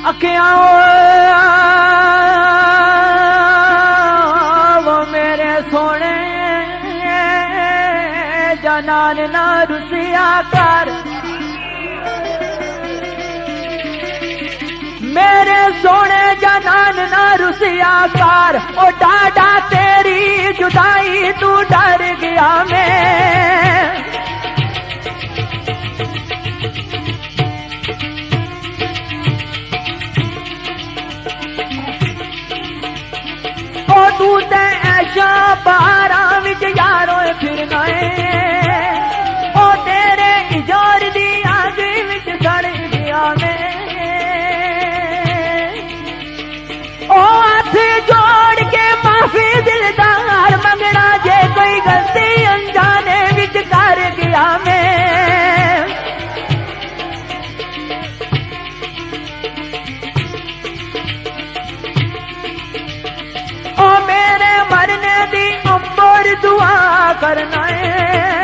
अखियां वो मेरे सोने जनान ना रुसिया कर, मेरे सोने जनान ना रुसिया कर। ओ डाडा तेरी जुदाई तू डर गया मैं, ओ तू ते ऐशा बारा विच यारों फिरना है। ओ तेरे इजार दी आग विच सड़ गया मैं। ओ हाथ जोड़ के माफी दिलदार मंगना, जे कोई गलती अनजाने विच कर गया मैं। ओ मेरे मरने दी उम्र दुआ करना है।